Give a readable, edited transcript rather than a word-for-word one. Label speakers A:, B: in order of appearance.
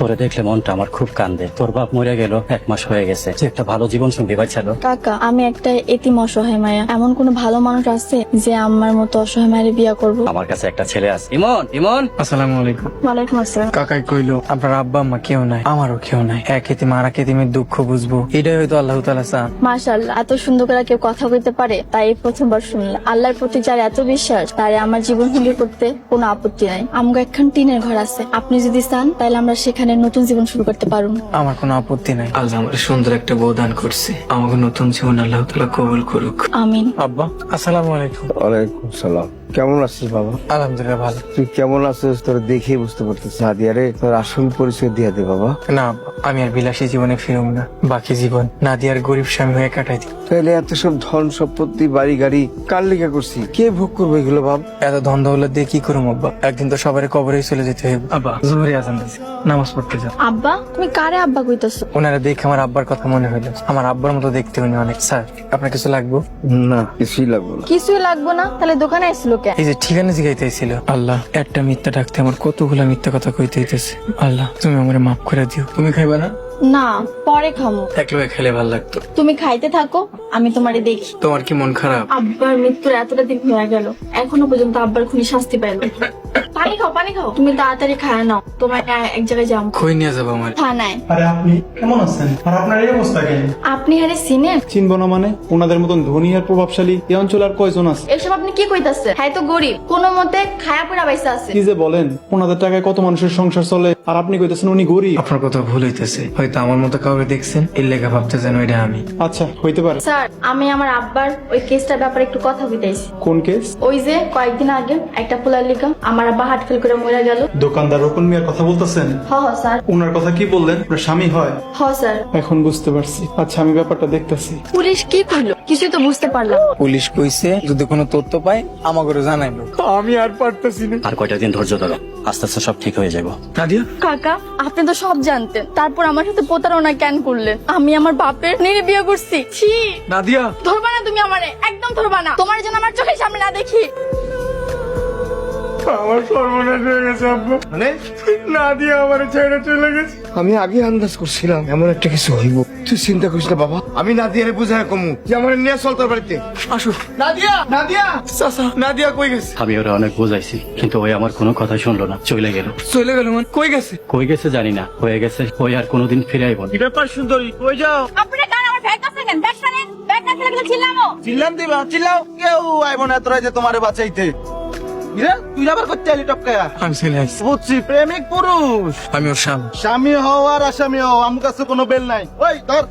A: তোরে দেখলে মনটা আমার খুব কান্দে। তোর বাপ মরে গেল 1 মাস হয়ে গেছে। যে একটা ভালো জীবন সঙ্গী পাইছিল।
B: কাকা, আমি একটা এতিম অসহায় মায়া। এমন কোন ভালো মানুষ আছে যে আমার মতো অসহায় মায়ের বিয়া করবো?
A: আমার কাছে একটা ছেলে আছে। ইমন, ইমন।
C: আসসালামু আলাইকুম।
B: ওয়ালাইকুম আসসালাম।
C: কাকাই কইলো আপনার আব্বা আম্মা কেউ নাই, আমারও কেউ নাই। এক এতিম আর এক এতিমের দুঃখ বুঝবো, এটাই হয়তো আল্লাহ তাআলা চান।
B: মাশাআল্লাহ, এত সুন্দর করে কেউ কথা বলতে পারে তাই এই প্রথমবার শুনলাম। আল্লাহর প্রতি যার এত বিশ্বাস তারে আমার জীবন সঙ্গী করতে কোনো আপত্তি নাই। আমগো একখান টিনের ঘর আছে, আপনি যদি চান তাহলে আমরা সেখানে নতুন জীবন শুরু করতে পারুন।
C: আমার কোনো আপত্তি নাই। আল্লাহ আমার সুন্দর একটা বউ দান করছে, আমাকে নতুন জীবন আল্লাহ তাআলা কবুল করুক।
B: আমিন।
C: আব্বা আসসালামু আলাইকুম।
D: ওয়ালাইকুম সালাম। কেমন আছিস বাবা?
C: আলহামদুলিল্লাহ ভালো।
D: তুই কেমন আছিস তোর দেখেই বুঝতে পারতেছি। নাদিয়ারে তোর আসল পরিচয় দিয়ে দে বাবা।
C: না আব্বা, আমি আর বিলাসী জীবনে ফিরুম না। বাকি জীবন নাদিয়ার গরিব স্বামী হয়ে কাটাই দিই।
D: তাহলে এত সব ধন সম্পত্তি বাড়ি গাড়ি কার লেখা করছি? কে ভোগ করবে এগুলো বাপ?
C: এত ধন দৌলত দিয়ে কি করুম আব্বা? একদিন তো সবার কবরেই চলে যেতে হবে। আব্বা জোহরে আজান দিছে, নামাজ পড়তে যাও।
B: আব্বা, তুমি কারে আব্বা কইতাছো?
C: ওনারা দেখে আমার আব্বার কথা মনে হইলো। আমার আব্বার মতো দেখতে উনি অনেক। স্যার আপনার কিছু লাগবে?
D: না কিছুই লাগবে না।
B: কিছুই লাগবো না, তাহলে দোকানে আসলো কে?
C: এই যে ঠিকানা জিগাইতেছিল। আল্লাহ, একটা মিথ্যা ডাকতে আমার কতগুলা মিথ্যা কথা কইতে হইতেছে। আল্লাহ তুমি আমার মাফ করে দিও। তুমি খাইবা না?
B: না, পরে খামো।
C: একলা খেলে ভালো লাগতো।
B: তুমি খাইতে থাকো, আমি তোমারে দেখি।
C: তোমার কি মন খারাপ?
B: আব্বার মৃত্যুর এতটা দিন হয়ে গেল, এখনো পর্যন্ত আব্বার খুনি শাস্তি পাইলো। পানি খাও, পানি খাও। তুমি তাড়াতাড়ি খায় নাও, তোমার এক জায়গায় যাও।
C: কই নিয়ে যাবো আমার?
B: থানায়।
E: আরে আপনি কেমন আছেন? আর আপনার এই অবস্থা কেন?
B: আপনি হারে সিনে
E: চিনব না মানে? ওনাদের মতন ধনী আর প্রভাবশালী এই অঞ্চল আর কয়জন আছে?
B: এসব আপনি কি কইতাছেন? হ্যাঁ তো গরিব, কোনো মতে খায়া পড়া বাইসা আছে।
E: কি যে বলেন, ওনাদের টাকায় কত মানুষের সংসার চলে আর আপনি কইতেছেন উনি গরিব?
C: আপনার কথা ভুল হইতেছে। হয়তো আমার মতো কাউকে দেখছেন, এর লেখা ভাবতেছেন ওইটা আমি।
E: আচ্ছা হইতে পারে।
B: স্যার, আমি আমার আব্বার ওই কেসটার ব্যাপারে একটু কথা বলতেছি।
E: কোন কেস?
B: ওই যে কয়েকদিন আগে একটা পোলার লিগা আমার আব্বা হার্ট ফেল করে মরে গেল।
E: দোকানদার রোকন মিয়ার কথা বলতেছেন?
B: হ হ স্যার।
E: ওনার কথা কি বললেন? ওনার স্বামী হয়?
B: হ স্যার।
E: এখন বুঝতে পারছি। আচ্ছা আমি ব্যাপারটা দেখতেছি।
B: পুলিশ কি করলো কিছু তো বুঝতে পারলাম না।
C: পুলিশ কইছে যদি কোনো তথ্য পায় আমাকে জানাইবো। আমি আর পারতেছি না।
A: আর কয়টা দিন ধৈর্য ধরো, আস্তে আস্তে সব ঠিক হয়ে যাবো।
C: নাদিয়া
B: কাকা, আপনি তো সব জানতেন, তারপর আমার সাথে প্রতারণা কেন করলেন? আমি আমার বাপের নিরে বিয়ে করছি। ছি,
C: নাদিয়া
B: ধরবা না তুমি আমারে, একদম ধরবা না। তোমার জন্য আমার চোখের সামনে না দেখি।
C: আমার সর্বনাশ হয়ে গেছে আব্বা।
D: মানে
C: নাদিয়া আমার ছেড়ে চলে গেছে।
D: আমি আগে আন্দাজ করছিলাম এমন একটা কিছু হইব। তুই চিন্তা করিস না বাবা, আমি নাদিয়ারে বুঝায় কমু যে আমার নিয়ে চল তোর বাড়িতে।
C: আসো। নাদিয়া, নাদিয়া চাচা, নাদিয়া কই গেছে?
A: আমি ওরা অনেক বোঝাইছি, কিন্তু ওই আমার কোনো কথা শুনলো না, চলে গেল।
C: চলে গেল মানে? কই গেছে?
A: কই গেছে জানি না, হয়ে গেছে। ওই আর কোনোদিন ফিরে আইব না।
C: ব্যাপার সুন্দরী, কই যাও?
B: আপনি কান আমার ব্যাগ কাছে নেন, ব্যাগ নেন, ব্যাগ না ফেলে ছিলামও।
F: চিল্লাম দিবা চিল্লাও, কেউ আইব না তোরা যে তোমারে বাঁচাইতে। ইরা, তুই আবার করতে আলি টপকায়া?
C: আমি চলে আসছি।
F: বুঝছি, প্রেমিক পুরুষ।
C: আমি ওর স্বামী।
F: স্বামী হও আর আসামি হও, আমার কাছে কোনো বেল নাই। ওই ধর